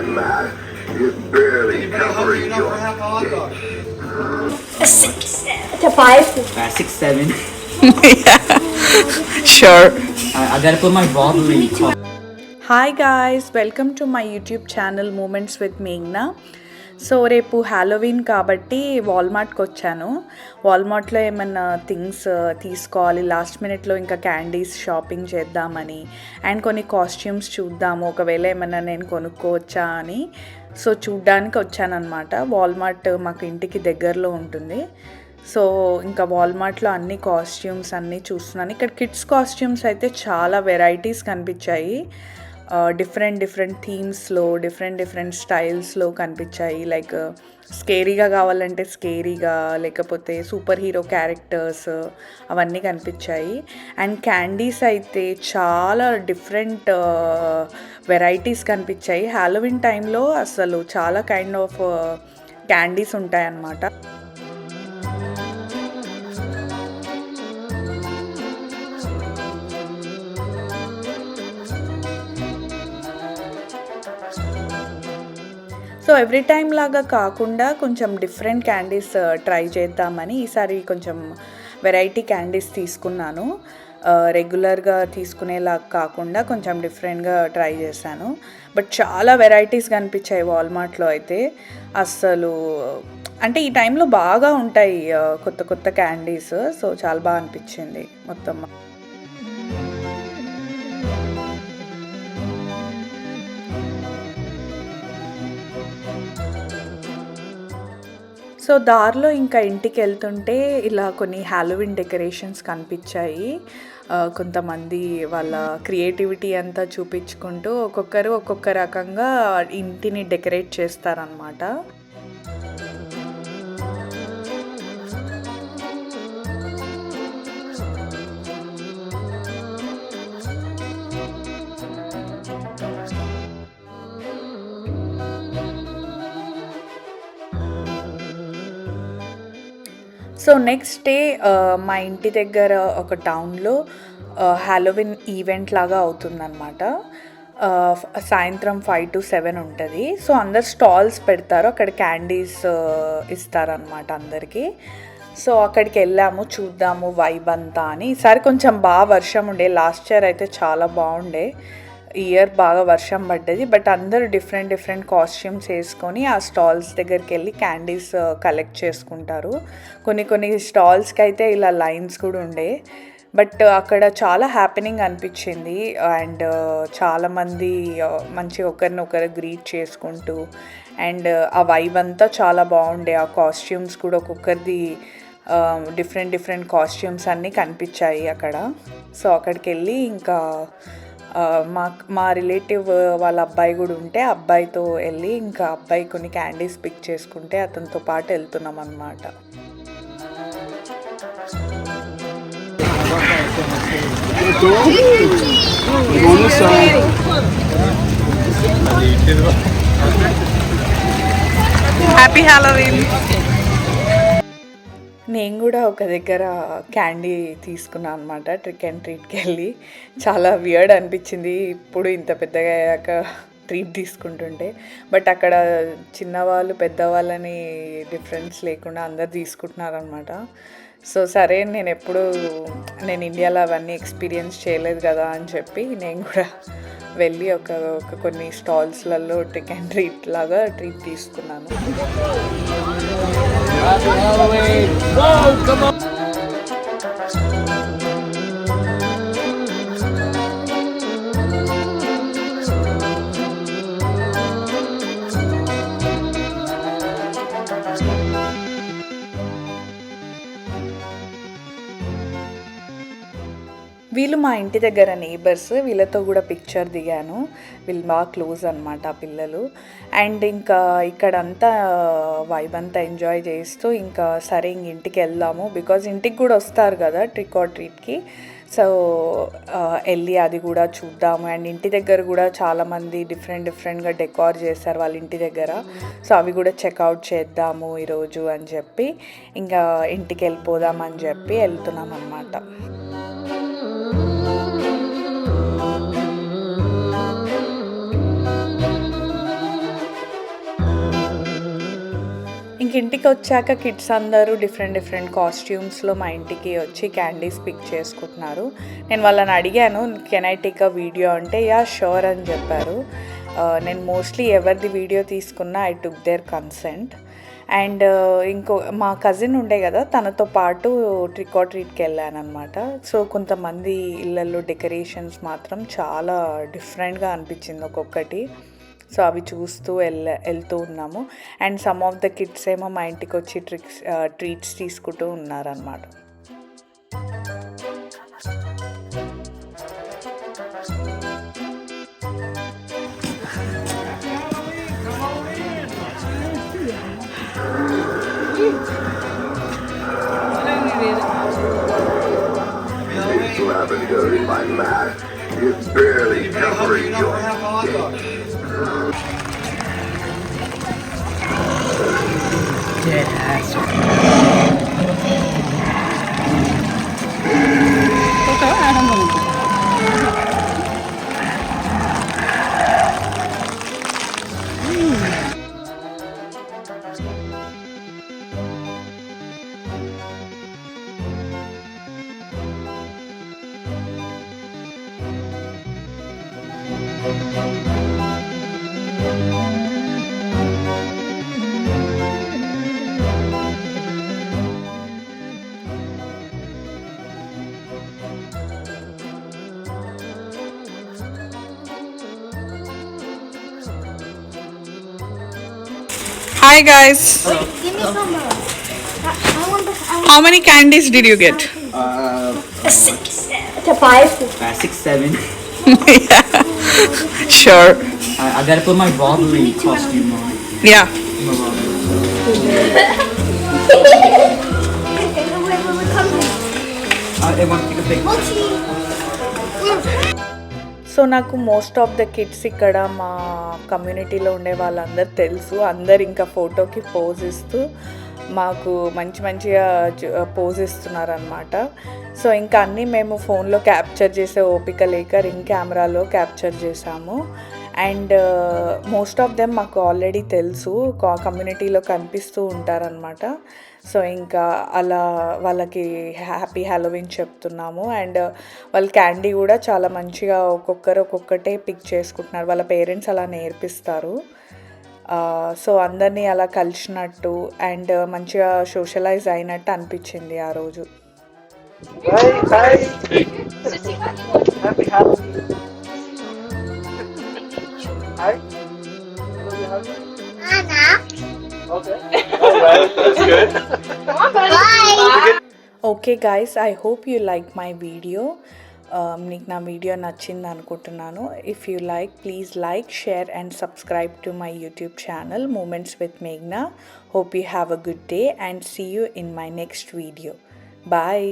that laugh is barely covering your It's a five. 6, 7. Sure. I gotta put my wobbly. Hi guys, welcome to my YouTube channel moments with మేఘ్నా. So రేపు Halloween కాబట్టి వాల్మార్ట్కి వచ్చాను. వాల్మార్ట్లో ఏమన్నా things తీసుకోవాలి, last మినిట్లో ఇంకా candies shopping చేద్దామని, అండ్ కొన్ని కాస్ట్యూమ్స్ చూద్దాము ఒకవేళ ఏమన్నా నేను కొనుక్కోవచ్చా అని. సో చూడ్డానికి వచ్చానమాట. వాల్మార్ట్ మాకు ఇంటికి దగ్గరలో ఉంటుంది. సో ఇంకా వాల్మార్ట్లో అన్ని కాస్ట్యూమ్స్ అన్నీ చూస్తున్నాను. ఇక్కడ కిడ్స్ కాస్ట్యూమ్స్ అయితే చాలా వెరైటీస్ కనిపించాయి. డిఫరెంట్ థీమ్స్లో డిఫరెంట్ స్టైల్స్లో కనిపించాయి. లైక్ స్కేరీగా కావాలంటే స్కేరీగా, లేకపోతే సూపర్ హీరో క్యారెక్టర్స్ అవన్నీ కనిపించాయి. అండ్ క్యాండీస్ అయితే చాలా డిఫరెంట్ వెరైటీస్ కనిపించాయి. హ్యాలోవిన్ టైంలో అసలు చాలా కైండ్ ఆఫ్ క్యాండీస్ ఉంటాయన్నమాట. సో ఎవ్రీ టైం లాగా కాకుండా కొంచెం డిఫరెంట్ క్యాండీస్ ట్రై చేద్దామని ఈసారి కొంచెం వెరైటీ క్యాండీస్ తీసుకున్నాను. రెగ్యులర్గా తీసుకునేలాగా కాకుండా కొంచెం డిఫరెంట్గా ట్రై చేశాను. బట్ చాలా వెరైటీస్ కనిపించాయి వాల్మార్ట్లో అయితే. అస్సలు అంటే ఈ టైంలో బాగా ఉంటాయి కొత్త క్యాండీస్. సో చాలా బాగా అనిపించింది మొత్తం. సో దారిలో ఇంకా ఇంటికి వెళ్తుంటే ఇలా కొన్ని హ్యాలోవిన్ డెకరేషన్స్ కనిపించాయి. కొంతమంది వాళ్ళ క్రియేటివిటీ అంతా చూపించుకుంటూ ఒక్కొక్కరు ఒక్కొక్క రకంగా ఇంటిని డెకరేట్ చేస్తారనమాట. సో నెక్స్ట్ డే మా ఇంటి దగ్గర ఒక టౌన్లో హ్యాలోవిన్ ఈవెంట్ లాగా అవుతుందన్నమాట. సాయంత్రం 5 to 7 ఉంటుంది. సో అందరు స్టాల్స్ పెడతారు, అక్కడ క్యాండీస్ ఇస్తారనమాట అందరికీ. సో అక్కడికి వెళ్ళాము, చూద్దాము వైబ్ అంతా అని. ఈసారి కొంచెం బాగా వర్షం ఉండే, లాస్ట్ ఇయర్ అయితే చాలా బాగుండే. ఈ ఇయర్ బాగా వర్షం పడ్డది. బట్ అందరూ డిఫరెంట్ కాస్ట్యూమ్స్ వేసుకొని ఆ స్టాల్స్ దగ్గరికి వెళ్ళి క్యాండీస్ కలెక్ట్ చేసుకుంటారు. కొన్ని స్టాల్స్కి అయితే ఇలా లైన్స్ కూడా ఉండే. బట్ అక్కడ చాలా హ్యాపెనింగ్ అనిపించింది. అండ్ చాలామంది మంచిగా ఒకరినొకరు గ్రీట్ చేసుకుంటూ, అండ్ ఆ వైబ్ అంతా చాలా బాగుండే. ఆ కాస్ట్యూమ్స్ కూడా ఒక్కొక్కరిది డిఫరెంట్ కాస్ట్యూమ్స్ అన్నీ కనిపించాయి అక్కడ. సో అక్కడికి వెళ్ళి ఇంకా మా రిలేటివ్ వాళ్ళ అబ్బాయి కూడా ఉంటే అబ్బాయితో వెళ్ళి ఇంకా అబ్బాయి కొన్ని క్యాండీస్ పిక్ చేసుకుంటే అతనితో పాటు వెళ్తున్నాం అన్నమాట. Happy Halloween. నేను కూడా ఒక దగ్గర క్యాండీ తీసుకున్నాను అనమాట, ట్రిక్ అండ్ ట్రీట్కి వెళ్ళి. చాలా వియర్డ్ అనిపించింది ఇప్పుడు ఇంత పెద్దగా అయ్యాక ట్రీట్ తీసుకుంటుంటే. బట్ అక్కడ చిన్నవాళ్ళు పెద్దవాళ్ళని డిఫరెన్స్ లేకుండా అందరు తీసుకుంటున్నారనమాట. సో సరే, నేను ఇండియాలో అవన్నీ ఎక్స్పీరియన్స్ చేయలేదు కదా అని చెప్పి నేను కూడా వెళ్ళి ఒక కొన్ని స్టాల్స్లలో ట్రిక్ అండ్ ట్రీట్ లాగా ట్రీట్ తీసుకున్నాను. వీళ్ళు మా ఇంటి దగ్గర నేబర్స్, వీళ్ళతో కూడా పిక్చర్ దిగాను. వీళ్ళు బాగా క్లోజ్ అనమాట ఆ పిల్లలు. అండ్ ఇంకా ఇక్కడంతా వైబ్ అంతా ఎంజాయ్ చేస్తూ ఇంకా సరే ఇంటికి వెళ్దాము, బికాజ్ ఇంటికి కూడా వస్తారు కదా ట్రిక్ ఆర్ ట్రీట్కి. సో వెళ్ళి అది కూడా చూద్దాము. అండ్ ఇంటి దగ్గర కూడా చాలామంది డిఫరెంట్గా డెకార్ చేస్తారు వాళ్ళ ఇంటి దగ్గర. సో అవి కూడా చెక్అవుట్ చేద్దాము ఈరోజు అని చెప్పి ఇంకా ఇంటికి వెళ్ళిపోదామని చెప్పి వెళ్తున్నాం అన్నమాట. ఇంక ఇంటికి వచ్చాక కిడ్స్ అందరూ డిఫరెంట్ కాస్ట్యూమ్స్లో మా ఇంటికి వచ్చి క్యాండీస్ పిక్ చేసుకుంటున్నారు. నేను వాళ్ళని అడిగాను, can I take a video అంటే యా షూర్ అని చెప్పారు. నేను మోస్ట్లీ ఎవరిది వీడియో తీసుకున్నా I took there consent. And ఇంకో మా కజిన్ ఉండే కదా, తనతో పాటు ట్రిక్ ఆర్ ట్రీట్కి వెళ్ళాను అనమాట. సో కొంతమంది ఇళ్ళల్లో డెకరేషన్స్ మాత్రం చాలా డిఫరెంట్గా అనిపించింది ఒక్కొక్కటి. సో అవి చూస్తూ వెళ్తూ ఉన్నాము. And some of the kids ఏమో మా ఇంటికి వచ్చి ట్రీట్స్ తీసుకుంటూ ఉన్నారనమాట. This lavender in my mask is barely covering your Dead ass. Hi guys, Give me some more. I want the. how many candies did you get? It's a 5. 6, 7. Sure. I gotta put my wobbly costume on. Yeah. My wobbly. I want to take a picture. So నాకు most of the kids ఇక్కడ మా కమ్యూనిటీలో ఉండే వాళ్ళందరూ తెలుసు. అందరు ఇంకా ఫోటోకి పోజ్ ఇస్తూ మాకు మంచిగా పోజ్ ఇస్తున్నారనమాట. సో ఇంకా అన్నీ మేము ఫోన్లో క్యాప్చర్ చేసే ఓపిక లేక రింగ్ కెమెరాలో క్యాప్చర్ చేసాము. అండ్ మోస్ట్ ఆఫ్ దెమ్ మాకు ఆల్రెడీ తెలుసు, కమ్యూనిటీలో కనిపిస్తూ ఉంటారనమాట. సో ఇంకా అలా వాళ్ళకి హ్యాపీ హ్యాలోవిన్ చెప్తున్నాము. అండ్ వాళ్ళ క్యాండీ కూడా చాలా మంచిగా ఒక్కొక్కటే పిక్ చేసుకుంటున్నారు. వాళ్ళ పేరెంట్స్ అలా నేర్పిస్తారు. సో అందరినీ అలా కలిసినట్టు అండ్ మంచిగా సోషలైజ్ అయినట్టు అనిపించింది ఆ రోజు. Okay guys, I hope you like my video. మీకు నా వీడియో నచ్చింది అనుకుంటున్నాను. If you like, please like, share and subscribe to my YouTube channel Moments with Meghna. Hope you have a good day and see you in my next video. Bye.